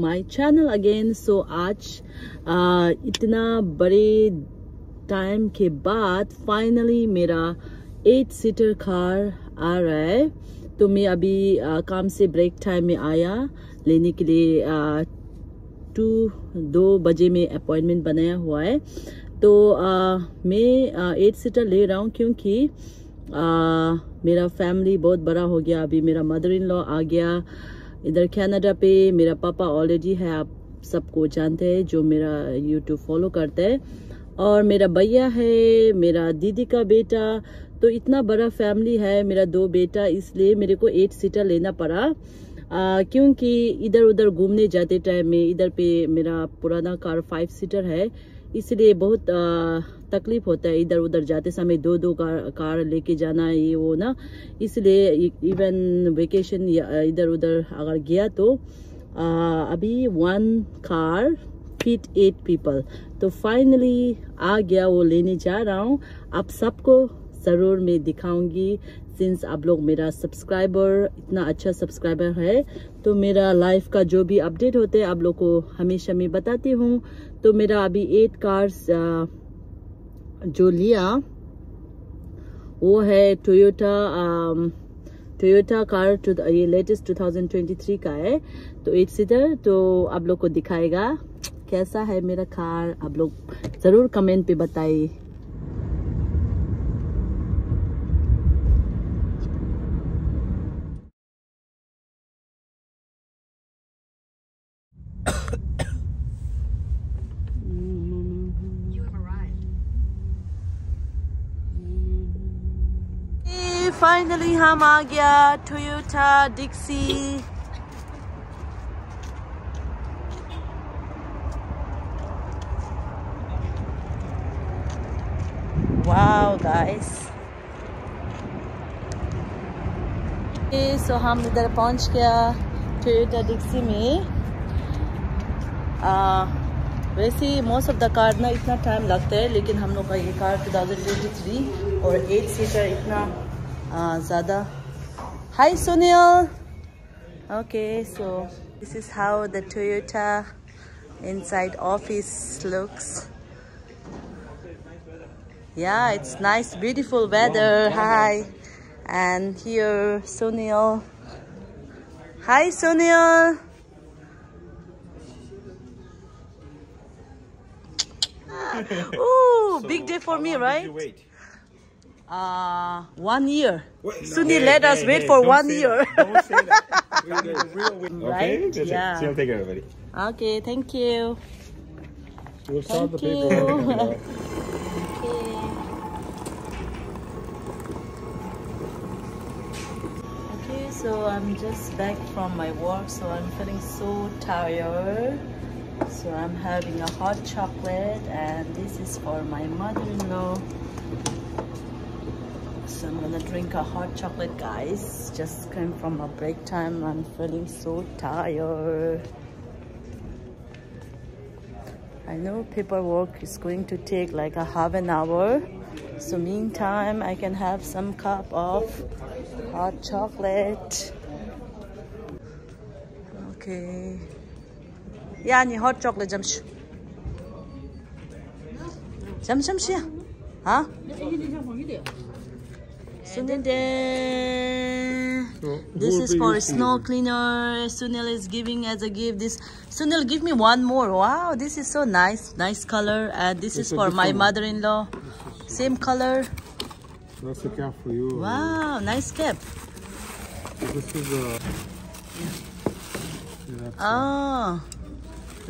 My channel again. सो आज इतना बड़े टाइम के बाद फाइनली मेरा 8 सीटर कार आ रहा है। तो मैं अभी काम से ब्रेक टाइम में आया लेने के लिए। 2 बजे में अपॉइंटमेंट बनाया हुआ है। तो मैं 8 सीटर ले रहा हूँ क्योंकि मेरा फैमिली बहुत बड़ा हो गया। अभी मेरा मदर इन लॉ आ गया इधर कनाडा पे। मेरा पापा ऑलरेडी है, आप सबको जानते हैं जो मेरा यूट्यूब फॉलो करते हैं। और मेरा भैया है, मेरा दीदी का बेटा। तो इतना बड़ा फैमिली है, मेरा 2 बेटा, इसलिए मेरे को 8 सीटर लेना पड़ा। क्योंकि इधर उधर घूमने जाते टाइम में इधर पे मेरा पुराना कार 5 सीटर है, इसलिए बहुत तकलीफ होता है इधर उधर जाते समय 2 कार लेके जाना है ये वो ना। इसलिए इवन वेकेशन इधर उधर अगर गया तो अभी 1 कार फिट 8 पीपल। तो फाइनली आ गया, वो लेने जा रहा हूँ। आप सबको ज़रूर मैं दिखाऊंगी, सिंस आप लोग मेरा सब्सक्राइबर, इतना अच्छा सब्सक्राइबर है। तो मेरा लाइफ का जो भी अपडेट होते हैं आप लोग को हमेशा मैं बताती हूँ। तो मेरा अभी 8 कार्स जो लिया वो है टोयोटा कार, ये लेटेस्ट 2023 का है। तो 8 सीटर। तो आप लोग को दिखाएगा कैसा है मेरा कार, आप लोग ज़रूर कमेंट पे बताइए। फाइनली हम आ गया टोयोटा डिक्सी। वाओ गाइस, सो हम इधर पहुंच गया टोयोटा डिक्सी में। वैसे मोस्ट ऑफ द कार ना इतना टाइम लगता है, लेकिन हम लोग का ये कार 2023 और 8 सीटर इतना ज़्यादा। Hi Sunil. Okay, so this is how the Toyota inside office looks. Yeah, it's nice, beautiful weather. Hi. And here Sunil. Hi Sunil. Ooh, big day for me, right? 1 year. Wait, no. Sunil let us wait for 1 year. Don't say that. Right? Okay? Yeah. So take care, everybody. Okay, thank you. We'll start the Thank you. paperwork. Okay, so I'm just back from my work, so I'm feeling so tired. So I'm having a hot chocolate, and this is for my mother-in-law. So I'm gonna drink a hot chocolate, guys. Just came from a break time. I'm feeling so tired. I know paperwork is going to take like a half an hour. So meantime, I can have some cup of hot chocolate. Okay. Yani hot chocolate jamshu. Jamshu. Huh? This is for snow cleaner. Sunil is giving as a gift. This Sunil, give me one more. Wow, this is so nice. Nice color. And this is for my mother-in-law. Same color. That's a cap for you. Wow, nice cap. This is a...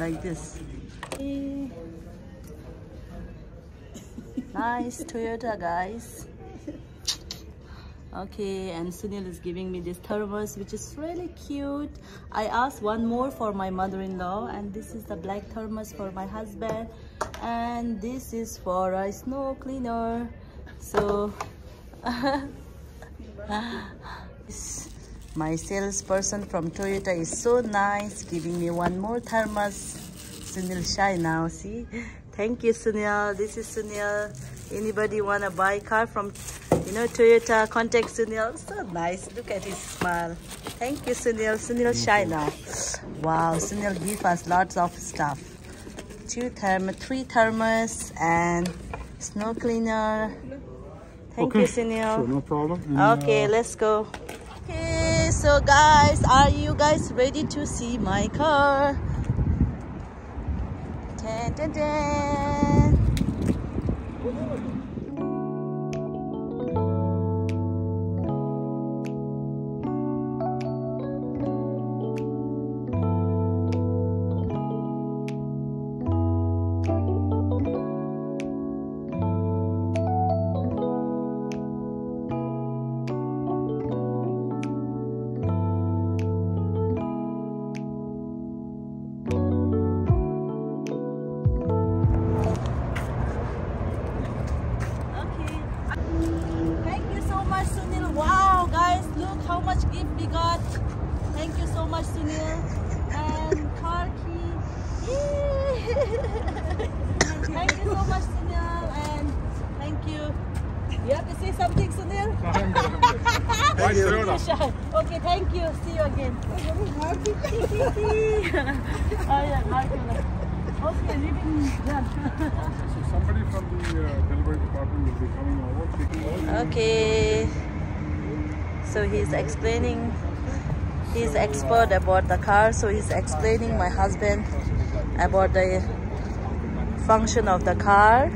Like this. Nice Toyota, guys. Okay, and Sunil is giving me this thermos, which is really cute. I asked one more for my mother-in-law, and this is the black thermos for my husband, and this is for a snow cleaner. So my salesperson from Toyota is so nice, giving me one more thermos. Sunil shy now, see? Thank you, Sunil. This is Sunil. Anybody wanna buy car from You know, Toyota, contact Sunil. So nice. Look at his smile. Thank you, Sunil. Sunil shy now. Wow, Sunil give us lots of stuff. 3 thermos and snow cleaner. Thank you, Sunil. Sure, no problem. And, Okay, let's go. Okay, so guys, are you guys ready to see my car? Dun, dun, dun. Wow, guys, look how much gift we got. Thank you so much, Sunil. And car key. Yay! Thank you so much, Sunil. And thank you. You have to say something, Sunil? Bye, Sarona. Okay, thank you. See you again. Oh, yeah, okay, leaving done. So somebody from the delivery department will be coming over, taking over. Okay. So he's explaining, he's expert about the car, so he's explaining my husband about the function of the car.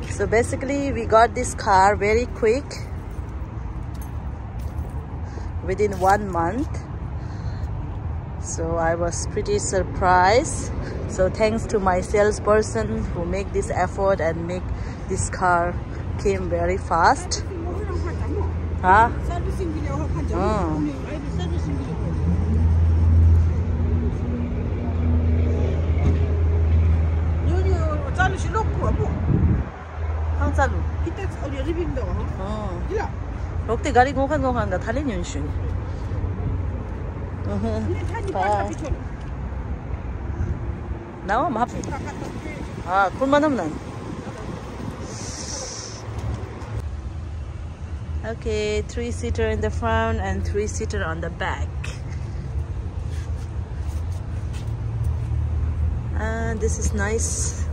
So basically we got this car very quick, within 1 month. So I was pretty surprised. So thanks to my salesperson who make this effort and make this car came very fast. Huh? 럭대 가리 고간 가 달린 연신. 나와 마. 아, 굴만 없는. Okay, 3-seater in the front and 3-seater on the back. And this is nice.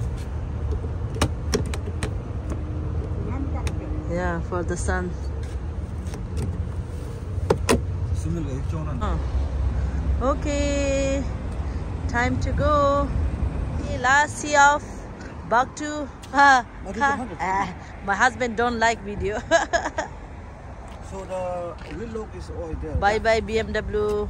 Yeah, for the sun. Okay, time to go. Okay, last see of vlog-2. My husband don't like video. So the wheel lock is over there. Bye bye BMW.